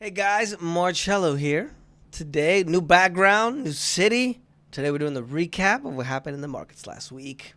Hey guys, Marcello here. Today, new background, new city. Today we're doing the recap of what happened in the markets last week.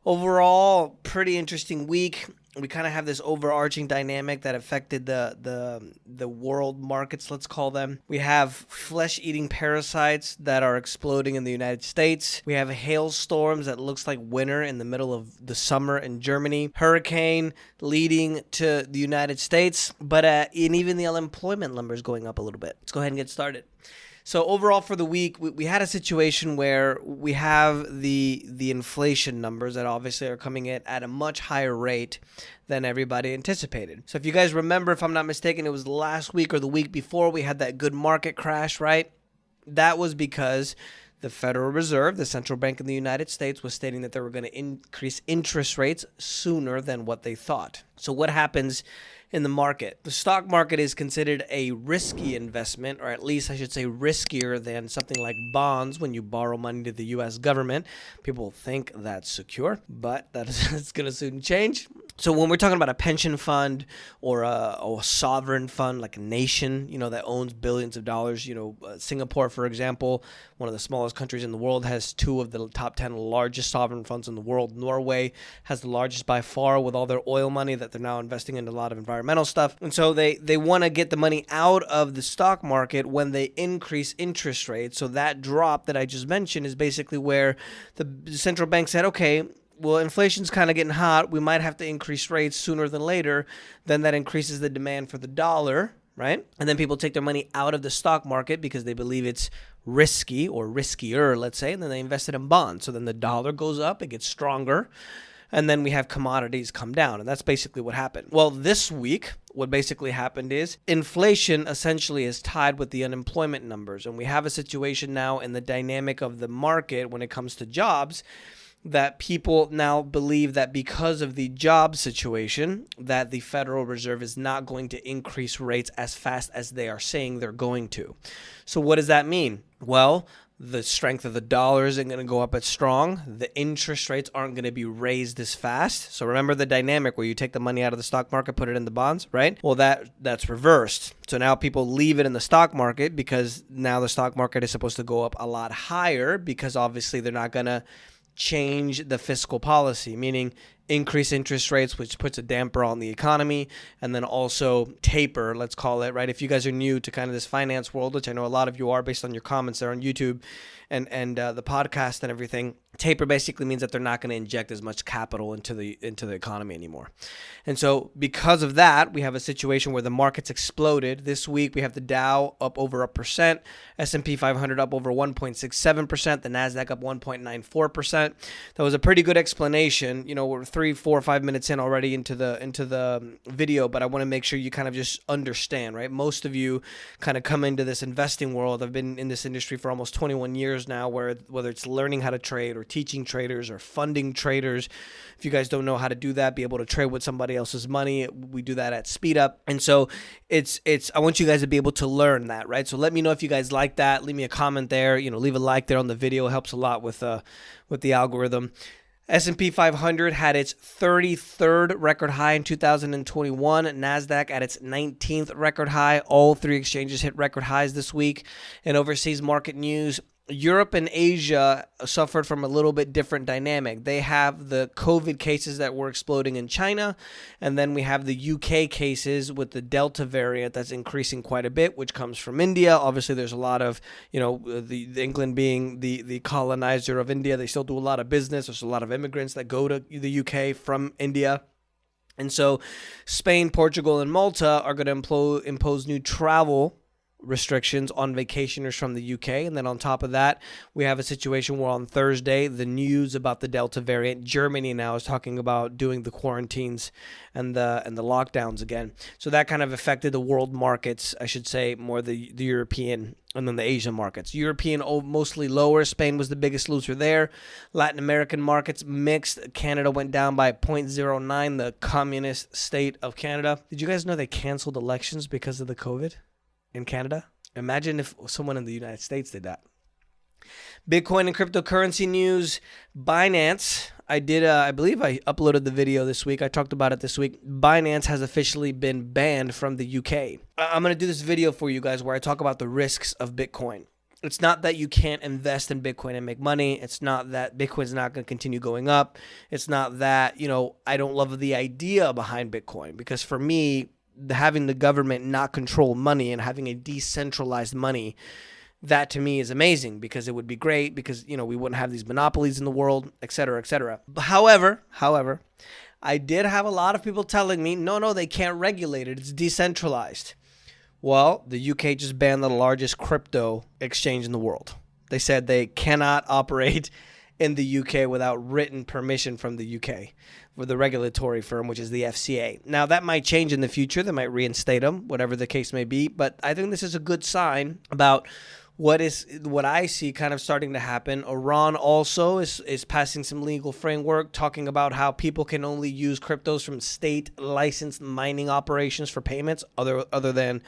Overall, pretty interesting week. We kind of have this overarching dynamic that affected the world markets, let's call them. We have flesh-eating parasites that are exploding in the United States. We have hailstorms that looks like winter in the middle of the summer in Germany. Hurricane leading to the United States, but and even the unemployment numbers going up a little bit. Let's go ahead and get started. So overall for the week, we had a situation where we have the inflation numbers that obviously are coming in at a much higher rate than everybody anticipated. So if you guys remember, if I'm not mistaken, it was last week or the week before we had that good market crash, right? That was because the Federal Reserve, the central bank in the United States, was stating that they were going to increase interest rates sooner than what they thought. So what happens in the market? The stock market is considered a risky investment, or at least I should say riskier than something like bonds when you borrow money to the U.S. government. People think that's secure, but that's going to soon change. So when we're talking about a pension fund or a sovereign fund, like a nation, that owns billions of dollars, Singapore, for example, one of the smallest countries in the world, has two of the top 10 largest sovereign funds in the world. Norway has the largest by far with all their oil money that they're now investing in a lot of environmental stuff. And so they want to get the money out of the stock market when they increase interest rates. So that drop that I just mentioned is basically where the central bank said, okay, well, inflation's kind of getting hot. We might have to increase rates sooner than later. Then that increases the demand for the dollar, right? And then people take their money out of the stock market because they believe it's risky or riskier, let's say, and then they invest it in bonds. So then the dollar goes up, it gets stronger, and then we have commodities come down. And that's basically what happened. Well, this week, what basically happened is inflation essentially is tied with the unemployment numbers. And we have a situation now in the dynamic of the market when it comes to jobs that people now believe that because of the job situation that the Federal Reserve is not going to increase rates as fast as they are saying they're going to. So what does that mean? Well, the strength of the dollar isn't going to go up as strong. The interest rates aren't going to be raised as fast. So remember the dynamic where you take the money out of the stock market, put it in the bonds, right? Well, that's reversed. So now people leave it in the stock market because now the stock market is supposed to go up a lot higher because obviously they're not going to change the fiscal policy, meaning increase interest rates, which puts a damper on the economy, and then also taper, let's call it, right? If you guys are new to kind of this finance world, which I know a lot of you are based on your comments there on YouTube and the podcast and everything, taper basically means that they're not going to inject as much capital into the economy anymore. And so because of that, we have a situation where the markets exploded. This week, we have the Dow up over 1%, S&P 500 up over 1.67%, the NASDAQ up 1.94%. That was a pretty good explanation. We're 3, 4, 5 minutes in already into the video, but I want to make sure you kind of just understand, right? Most of you kind of come into this investing world. I've been in this industry for almost 21 years now, whether it's learning how to trade or teaching traders or funding traders. If you guys don't know how to do that, be able to trade with somebody else's money, we do that at Speed Up. And so it's I want you guys to be able to learn that, right? So let me know if you guys like that. Leave me a comment there. Leave a like there on the video. It helps a lot with the algorithm. S&P 500 had its 33rd record high in 2021. NASDAQ at its 19th record high. All three exchanges hit record highs this week. In overseas market news, Europe and Asia suffered from a little bit different dynamic. They have the COVID cases that were exploding in China, and then we have the UK cases with the Delta variant that's increasing quite a bit, which comes from India. Obviously, there's a lot of, the England being the colonizer of India, they still do a lot of business. There's a lot of immigrants that go to the UK from India. And so Spain, Portugal, and Malta are going to impose new travel restrictions on vacationers from the UK. And then on top of that, we have a situation where on Thursday, the news about the Delta variant, Germany now is talking about doing the quarantines and the lockdowns again. So that kind of affected the world markets, I should say, more the European and then the Asian markets. European mostly lower. Spain was the biggest loser there. Latin American markets mixed. Canada went down by 0.09, the communist state of Canada. Did you guys know they canceled elections because of the COVID in Canada? Imagine if someone in the United States did that. Bitcoin and cryptocurrency news. Binance. I believe I uploaded the video this week. I talked about it this week. Binance has officially been banned from the UK. I'm going to do this video for you guys where I talk about the risks of Bitcoin. It's not that you can't invest in Bitcoin and make money. It's not that Bitcoin's not going to continue going up. It's not that, I don't love the idea behind Bitcoin, because for me, having the government not control money and having a decentralized money, that to me is amazing, because it would be great because, we wouldn't have these monopolies in the world, et cetera, et cetera. However, I did have a lot of people telling me, no, they can't regulate it. It's decentralized. Well, the UK just banned the largest crypto exchange in the world. They said they cannot operate in the UK without written permission from the UK for the regulatory firm, which is the FCA. Now, that might change in the future. They might reinstate them, whatever the case may be. But I think this is a good sign about what I see kind of starting to happen. Iran also is passing some legal framework talking about how people can only use cryptos from state licensed mining operations for payments other than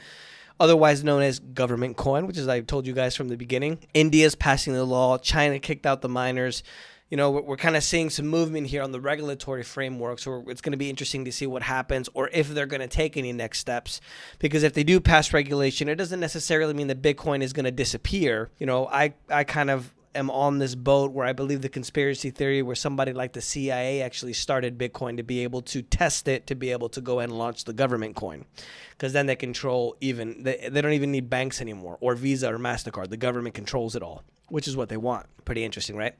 otherwise known as government coin, which is, I told you guys from the beginning. India's passing the law. China kicked out the miners. We're kind of seeing some movement here on the regulatory framework, so it's going to be interesting to see what happens, or if they're going to take any next steps. Because if they do pass regulation, it doesn't necessarily mean that Bitcoin is going to disappear. I kind of am on this boat where I believe the conspiracy theory where somebody like the CIA actually started Bitcoin to be able to test it, to be able to go ahead and launch the government coin. Because then they control they don't even need banks anymore, or Visa or MasterCard. The government controls it all, which is what they want. Pretty interesting, right?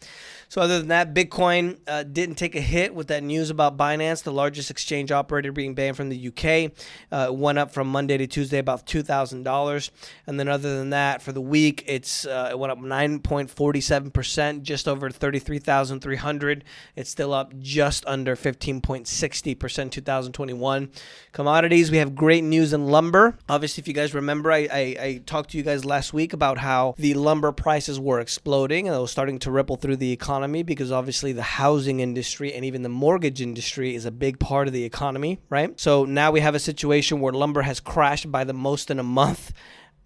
So other than that, Bitcoin didn't take a hit with that news about Binance, the largest exchange operator, being banned from the UK. It went up from Monday to Tuesday about $2,000. And then other than that, for the week, it went up 9.47%, just over 33,300. It's still up just under 15.60% 2021. Commodities, we have great news in lumber. Obviously, if you guys remember, I talked to you guys last week about how the lumber prices were exploding, and it was starting to ripple through the economy, because obviously the housing industry and even the mortgage industry is a big part of the economy, right? So now we have a situation where lumber has crashed by the most in a month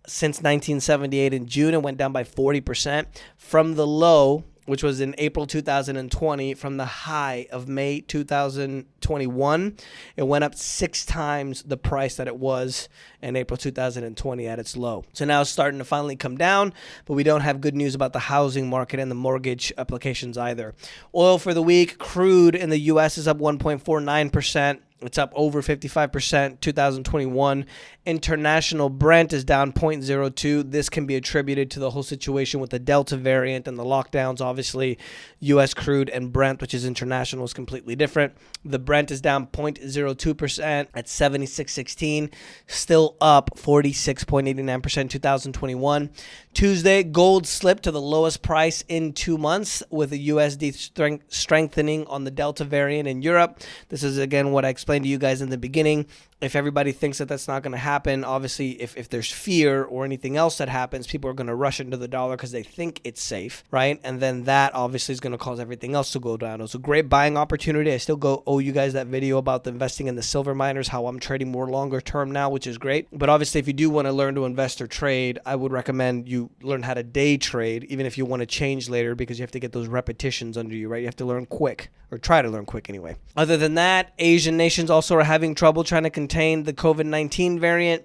since 1978 in June, and went down by 40% from the low, which was in April 2020, from the high of May 2021. It went up 6 times the price that it was in April 2020 at its low. So now it's starting to finally come down, but we don't have good news about the housing market and the mortgage applications either. Oil for the week, crude in the U.S. is up 1.49%. It's up over 55% 2021. International Brent is down 0.02. This can be attributed to the whole situation with the Delta variant and the lockdowns. Obviously, U.S. crude and Brent, which is international, is completely different. The Brent is down 0.02% at 76.16. Still up 46.89% 2021. Tuesday, gold slipped to the lowest price in 2 months, with the USD strengthening on the Delta variant in Europe. This is, again, what I explained to you guys in the beginning. If everybody thinks that that's not going to happen, obviously, if there's fear or anything else that happens, people are going to rush into the dollar because they think it's safe, right? And then that obviously is going to cause everything else to go down. It was a great buying opportunity. I still owe you guys that video about the investing in the silver miners, how I'm trading more longer term now, which is great. But obviously, if you do want to learn to invest or trade, I would recommend you learn how to day trade, even if you want to change later, because you have to get those repetitions under you, right? You have to learn quick, or try to learn quick anyway. Other than that, Asian nations also are having trouble trying to contain the COVID-19 variant.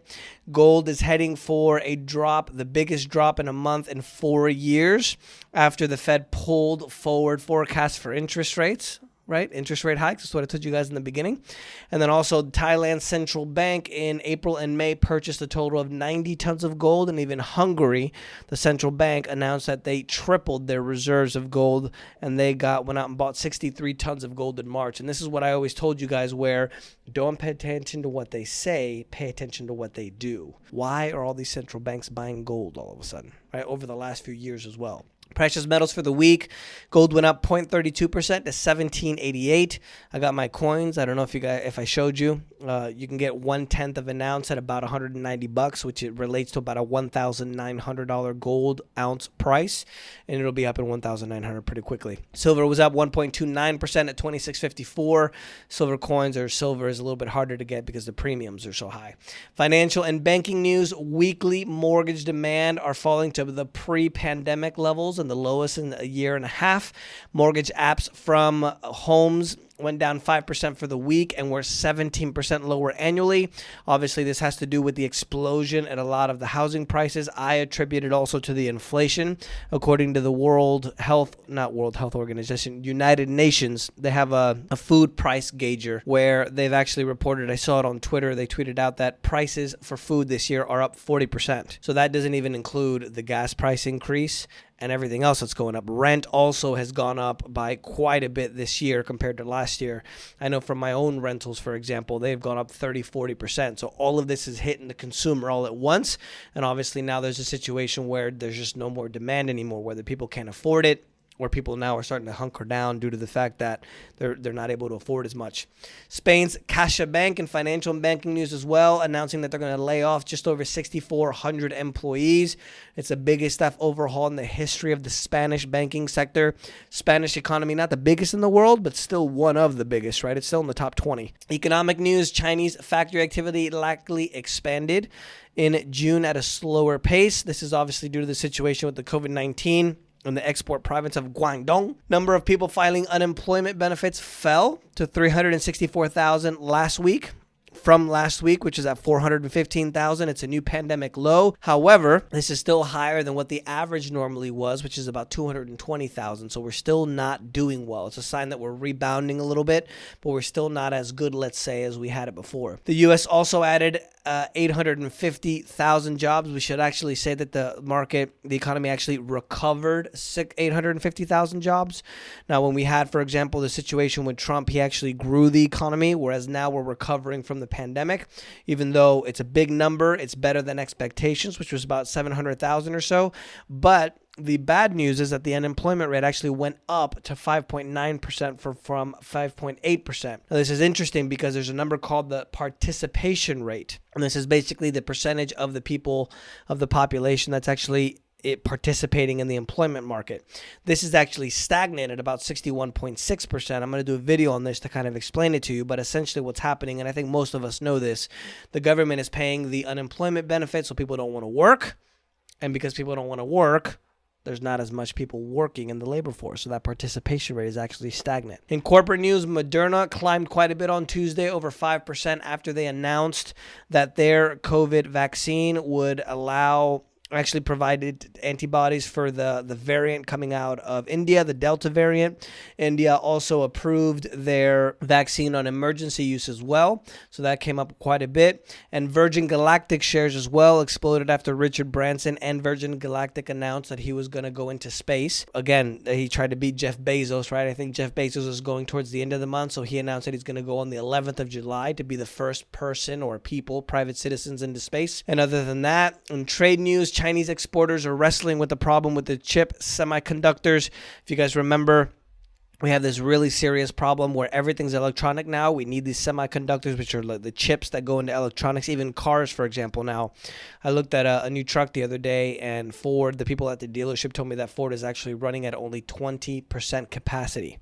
Gold is heading for a drop, the biggest drop in a month in 4 years, after the Fed pulled forward forecasts for interest rates. Right? Interest rate hikes. That's what I told you guys in the beginning. And then also Thailand's central bank in April and May purchased a total of 90 tons of gold. And even Hungary, the central bank, announced that they tripled their reserves of gold, and they went out and bought 63 tons of gold in March. And this is what I always told you guys, where don't pay attention to what they say, pay attention to what they do. Why are all these central banks buying gold all of a sudden, right? Over the last few years as well. Precious metals for the week. Gold went up 0.32% to $17.88. I got my coins. I don't know if I showed you. You can get 1/10 of an ounce at about $190, which it relates to about a $1,900 gold ounce price, and it'll be up in $1,900 pretty quickly. Silver was up 1.29% at $26.54. Silver is a little bit harder to get because the premiums are so high. Financial and banking news. Weekly mortgage demand are falling to the pre-pandemic levels and the lowest in a year and a half. Mortgage apps from homes went down 5% for the week and were 17% lower annually. Obviously, this has to do with the explosion in a lot of the housing prices. I attribute it also to the inflation. According to the United Nations, they have a food price gauger where they've actually reported, I saw it on Twitter, they tweeted out that prices for food this year are up 40%. So that doesn't even include the gas price increase and everything else that's going up. Rent also has gone up by quite a bit this year compared to last year. I know from my own rentals, for example, they've gone up 30-40%. So all of this is hitting the consumer all at once. And obviously now there's a situation where there's just no more demand anymore, whether people can't afford it, where people now are starting to hunker down due to the fact that they're not able to afford as much. Spain's CaixaBank in financial and banking news as well, announcing that they're going to lay off just over 6,400 employees. It's the biggest staff overhaul in the history of the Spanish banking sector. Spanish economy, not the biggest in the world, but still one of the biggest, right? It's still in the top 20. Economic news, Chinese factory activity likely expanded in June at a slower pace. This is obviously due to the situation with the COVID-19. In the export province of Guangdong, number of people filing unemployment benefits fell to 364,000 last week. From last week, which is at 415,000. It's a new pandemic low. However, this is still higher than what the average normally was, which is about 220,000. So we're still not doing well. It's a sign that we're rebounding a little bit, but we're still not as good, let's say, as we had it before. The U.S. also added 850,000 jobs. We should actually say that the economy actually recovered 850,000 jobs. Now, when we had, for example, the situation with Trump, he actually grew the economy, whereas now we're recovering from the pandemic. Even though it's a big number, it's better than expectations, which was about 700,000 or so. But the bad news is that the unemployment rate actually went up to 5.9% from 5.8%. Now, this is interesting because there's a number called the participation rate. And this is basically the percentage of the people of the population that's actually participating in the employment market. This is actually stagnant at about 61.6%. I'm going to do a video on this to kind of explain it to you, but essentially what's happening, and I think most of us know this, the government is paying the unemployment benefit so people don't want to work. And because people don't want to work, there's not as much people working in the labor force, so that participation rate is actually stagnant. In corporate news, Moderna climbed quite a bit on Tuesday, over 5% after they announced that their COVID vaccine would actually provided antibodies for the variant coming out of India, the Delta variant. India also approved their vaccine on emergency use as well. So that came up quite a bit. And Virgin Galactic shares as well exploded after Richard Branson and Virgin Galactic announced that he was going to go into space. Again, he tried to beat Jeff Bezos, right? I think Jeff Bezos is going towards the end of the month. So he announced that he's going to go on the 11th of July to be the first person or people, private citizens, into space. And other than that, in trade news, Chinese exporters are wrestling with the problem with the chip semiconductors. If you guys remember, we have this really serious problem where everything's electronic now. We need these semiconductors, which are like the chips that go into electronics, even cars, for example. Now, I looked at a new truck the other day, and Ford, the people at the dealership told me that Ford is actually running at only 20% capacity.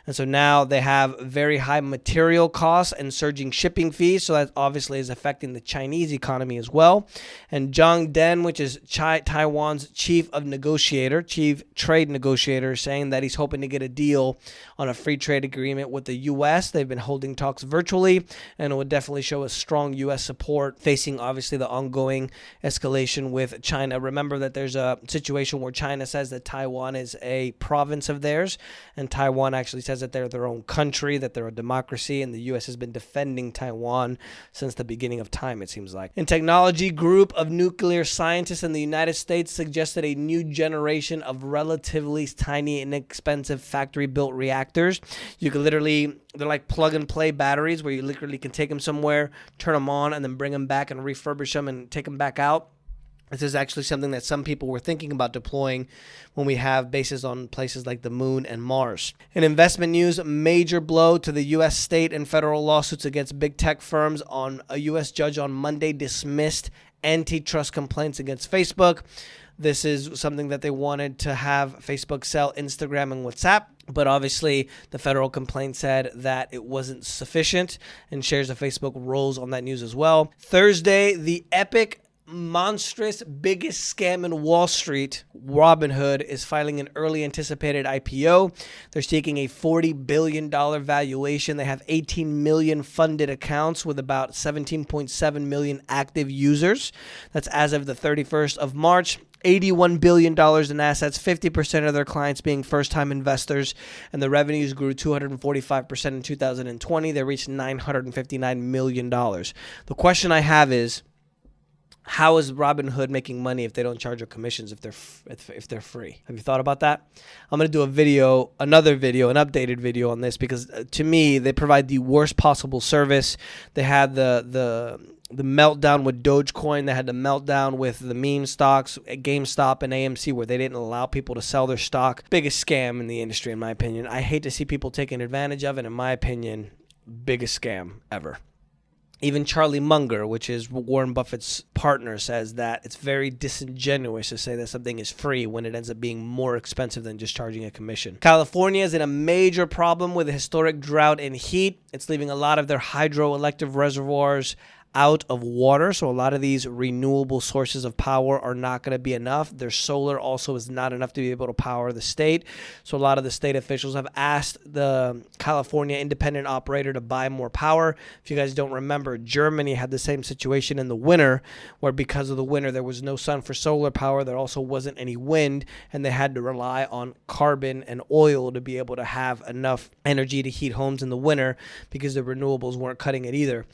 And so now they have very high material costs and surging shipping fees. So that obviously is affecting the Chinese economy as well. And Zhang Den, which is Taiwan's chief trade negotiator, saying that he's hoping to get a deal on a free trade agreement with the U.S. They've been holding talks virtually, and it would definitely show a strong U.S. support facing, obviously, the ongoing escalation with China. Remember that there's a situation where China says that Taiwan is a province of theirs, and Taiwan actually says that they're their own country, that they're a democracy, and the U.S. has been defending Taiwan since the beginning of time, it seems like. In technology, group of nuclear scientists in the United States suggested a new generation of relatively tiny, inexpensive factory-built reactors. You can literally, they're like plug-and-play batteries where you literally can take them somewhere, turn them on, and then bring them back and refurbish them and take them back out. This is actually something that some people were thinking about deploying when we have bases on places like the moon and Mars. In investment news, major blow to the U.S. state and federal lawsuits against big tech firms. A U.S. judge on Monday dismissed antitrust complaints against Facebook. This is something that they wanted to have Facebook sell Instagram and WhatsApp. But obviously, the federal complaint said that it wasn't sufficient, and shares of Facebook rose on that news as well. Thursday, the epic monstrous, biggest scam in Wall Street, Robinhood, is filing an early anticipated IPO. They're seeking a $40 billion valuation. They have 18 million funded accounts with about 17.7 million active users. That's as of the 31st of March. $81 billion in assets, 50% of their clients being first-time investors, and the revenues grew 245% in 2020. They reached $959 million. The question I have is, how is Robinhood making money if they don't charge your commissions if they're free? Have you thought about that? I'm going to do an updated video on this because to me, they provide the worst possible service. They had the meltdown with Dogecoin. They had the meltdown with the meme stocks at GameStop and AMC where they didn't allow people to sell their stock. Biggest scam in the industry, in my opinion. I hate to see people taking advantage of it. In my opinion, biggest scam ever. Even Charlie Munger, which is Warren Buffett's partner, says that it's very disingenuous to say that something is free when it ends up being more expensive than just charging a commission. California is in a major problem with a historic drought and heat. It's leaving a lot of their hydroelectric reservoirs out of water, so a lot of these renewable sources of power are not going to be enough. Their solar also is not enough to be able to power the state, so a lot of the state officials have asked the California independent operator to buy more power. If you guys don't remember, Germany had the same situation in the winter where because of the winter there was no sun for solar power, there also wasn't any wind, and they had to rely on carbon and oil to be able to have enough energy to heat homes in the winter because the renewables weren't cutting it either.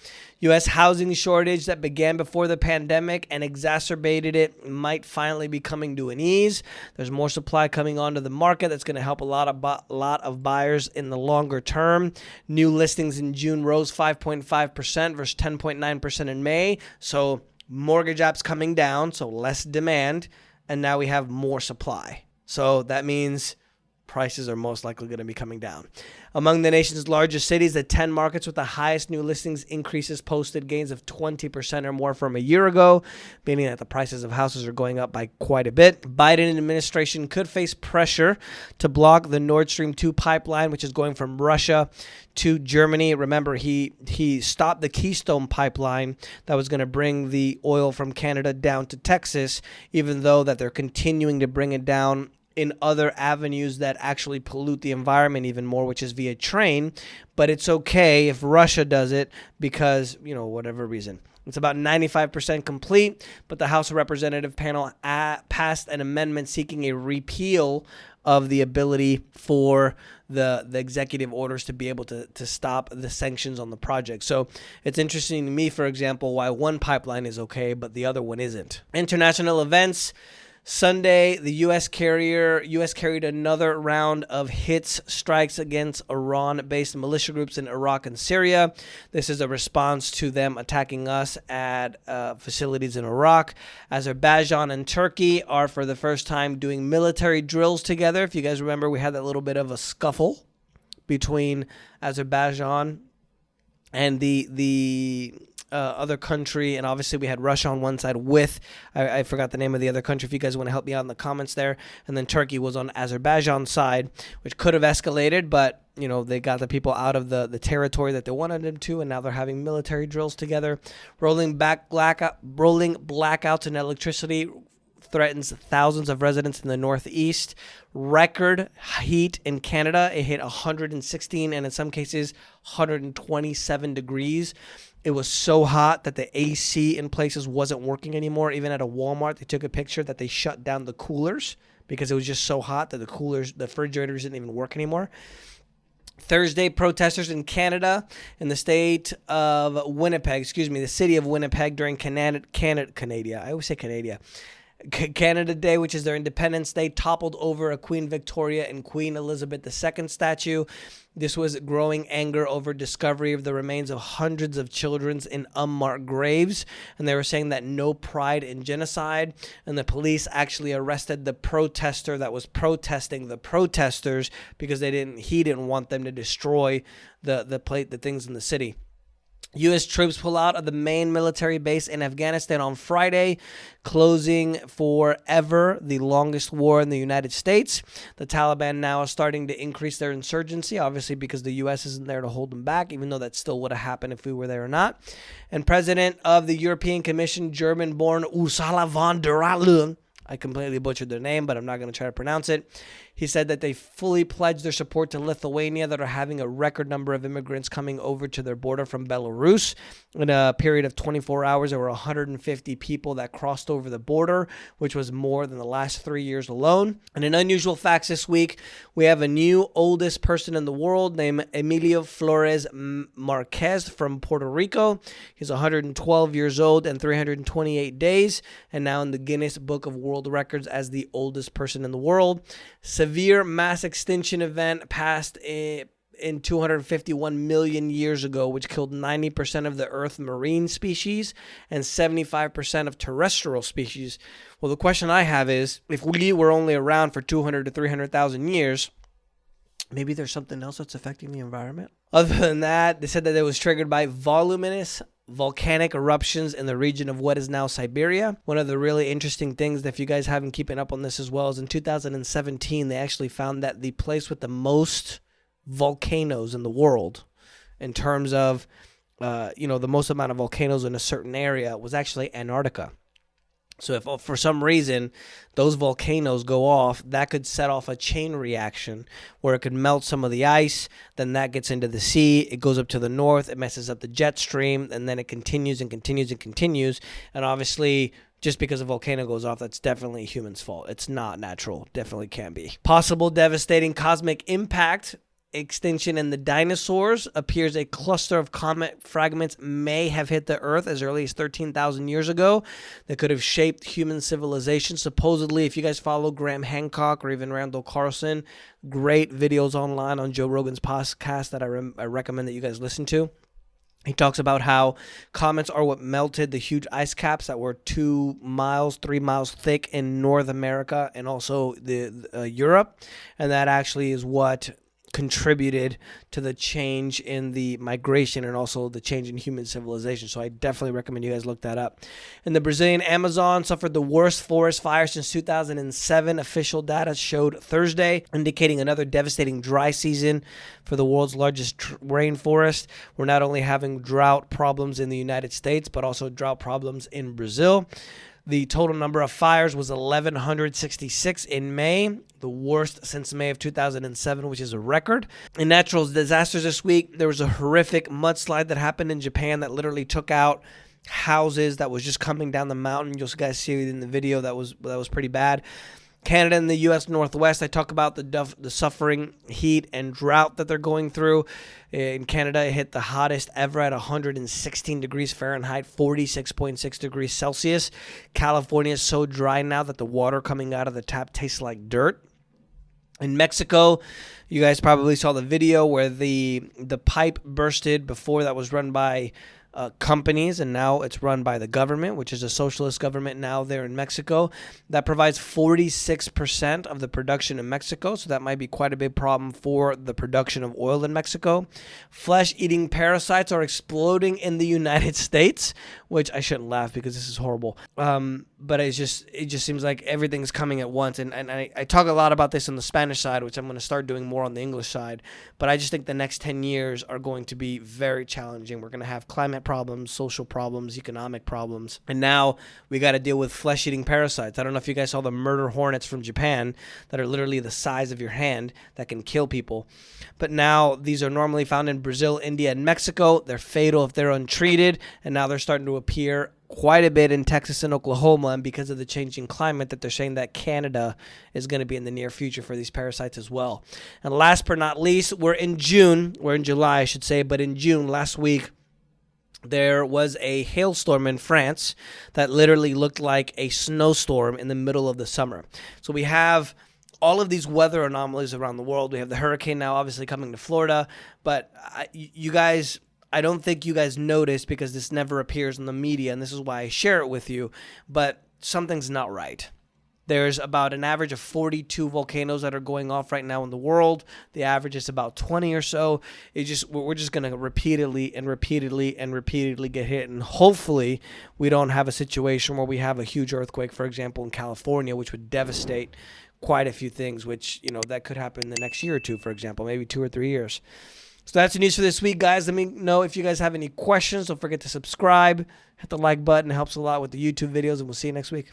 U.S. housing shortage that began before the pandemic and exacerbated it might finally be coming to an ease. There's more supply coming onto the market that's going to help a lot of buyers in the longer term. New listings in June rose 5.5% versus 10.9% in May. So mortgage apps coming down, so less demand, and now we have more supply. So that means prices are most likely going to be coming down. Among the nation's largest cities, the 10 markets with the highest new listings increases posted gains of 20% or more from a year ago, meaning that the prices of houses are going up by quite a bit. Biden administration could face pressure to block the Nord Stream 2 pipeline, which is going from Russia to Germany. Remember, he stopped the Keystone pipeline that was going to bring the oil from Canada down to Texas, even though that they're continuing to bring it down in other avenues that actually pollute the environment even more, which is via train. But it's okay if Russia does it because, whatever reason. It's about 95% complete, but the House of Representative panel passed an amendment seeking a repeal of the ability for the executive orders to be able to stop the sanctions on the project. So it's interesting to me, for example, why one pipeline is okay, but the other one isn't. International events. Sunday, the U.S. carried another round of strikes against Iran-based militia groups in Iraq and Syria. This is a response to them attacking us at facilities in Iraq. Azerbaijan and Turkey are for the first time doing military drills together. If you guys remember, we had that little bit of a scuffle between Azerbaijan and the other country, and obviously we had Russia on one side with, I forgot the name of the other country, if you guys want to help me out in the comments there, and then Turkey was on Azerbaijan's side, which could have escalated, but they got the people out of the territory that they wanted them to, and now they're having military drills together. Rolling blackouts and electricity threatens thousands of residents in the Northeast. Record heat in Canada. It hit 116 and in some cases 127 degrees. It was so hot that the AC in places wasn't working anymore. Even at a Walmart, they took a picture that they shut down the coolers because it was just so hot that the refrigerators didn't even work anymore. Thursday, protesters in Canada, in the state of Winnipeg, the city of Winnipeg during Canada. I always say Canada Day, which is their Independence Day, toppled over a Queen Victoria and Queen Elizabeth II statue. This was growing anger over discovery of the remains of hundreds of children in unmarked graves, and they were saying that no pride in genocide, and the police actually arrested the protester that was protesting the protesters because he didn't want them to destroy the things in the city. U.S. troops pull out of the main military base in Afghanistan on Friday, closing forever the longest war in the United States. The Taliban now are starting to increase their insurgency, obviously because the U.S. isn't there to hold them back, even though that still would have happened if we were there or not. And President of the European Commission, German-born Ursula von der Leyen, I completely butchered their name, but I'm not going to try to pronounce it. He said that they fully pledged their support to Lithuania, that are having a record number of immigrants coming over to their border from Belarus. In a period of 24 hours, there were 150 people that crossed over the border, which was more than the last 3 years alone. And in unusual facts this week, we have a new oldest person in the world named Emilio Flores Marquez from Puerto Rico. He's 112 years old and 328 days, and now in the Guinness Book of World Records as the oldest person in the world. Severe mass extinction event passed in 251 million years ago, which killed 90% of the Earth's marine species and 75% of terrestrial species. Well, the question I have is, if we were only around for 200 to 300,000 years, maybe there's something else that's affecting the environment? Other than that, they said that it was triggered by voluminous volcanic eruptions in the region of what is now Siberia. One of the really interesting things, that if you guys haven't keeping up on this as well, is in 2017, they actually found that the place with the most volcanoes in the world, in terms of, the most amount of volcanoes in a certain area, was actually Antarctica. So if for some reason those volcanoes go off, that could set off a chain reaction where it could melt some of the ice. Then that gets into the sea. It goes up to the north. It messes up the jet stream. And then it continues and continues and continues. And obviously, just because a volcano goes off, that's definitely a human's fault. It's not natural. Definitely can be. Possible devastating cosmic impact. Extinction in the dinosaurs. Appears a cluster of comet fragments may have hit the Earth as early as 13,000 years ago that could have shaped human civilization. Supposedly, if you guys follow Graham Hancock or even Randall Carlson, great videos online on Joe Rogan's podcast that I recommend that you guys listen to. He talks about how comets are what melted the huge ice caps that were 2 miles, 3 miles thick in North America and also Europe. And that actually is what contributed to the change in the migration and also the change in human civilization. So I definitely recommend you guys look that up. And the Brazilian Amazon suffered the worst forest fire since 2007. Official data showed Thursday, indicating another devastating dry season for the world's largest rainforest. We're not only having drought problems in the United States, but also drought problems in Brazil. The total number of fires was 1,166 in May, the worst since May of 2007, which is a record. In natural disasters this week, there was a horrific mudslide that happened in Japan that literally took out houses that was just coming down the mountain. You'll guys see it in the video. That was pretty bad. Canada and the U.S. Northwest, I talk about the suffering heat and drought that they're going through. In Canada, it hit the hottest ever at 116 degrees Fahrenheit, 46.6 degrees Celsius. California is so dry now that the water coming out of the tap tastes like dirt. In Mexico, you guys probably saw the video where the pipe bursted. Before, that was run by companies, and now it's run by the government, which is a socialist government now there in Mexico. That provides 46% of the production in Mexico, so that might be quite a big problem for the production of oil in Mexico. Flesh-eating parasites are exploding in the United States, which I shouldn't laugh because this is horrible. But it just seems like everything's coming at once, and I talk a lot about this on the Spanish side, which I'm going to start doing more on the English side. But I just think the next 10 years are going to be very challenging. We're going to have climate problems, social problems, economic problems, and now we got to deal with flesh-eating parasites. I don't know if you guys saw the murder hornets from Japan that are literally the size of your hand that can kill people. But now these are normally found in Brazil, India, and Mexico. They're fatal if they're untreated, and now they're starting to appear quite a bit in Texas and Oklahoma, and because of the changing climate that they're saying that Canada is going to be in the near future for these parasites as well. And last but not least, we're in July, I should say, but in June last week, there was a hailstorm in France that literally looked like a snowstorm in the middle of the summer. So we have all of these weather anomalies around the world. We have the hurricane now obviously coming to Florida, but I don't think you guys noticed because this never appears in the media, and this is why I share it with you, but something's not right. There's about an average of 42 volcanoes that are going off right now in the world. The average is about 20 or so. We're just going to repeatedly get hit. And hopefully we don't have a situation where we have a huge earthquake, for example, in California, which would devastate quite a few things, which, that could happen in the next year or two, for example, maybe 2 or 3 years. So that's the news for this week, guys. Let me know if you guys have any questions. Don't forget to subscribe. Hit the like button. It helps a lot with the YouTube videos, and we'll see you next week.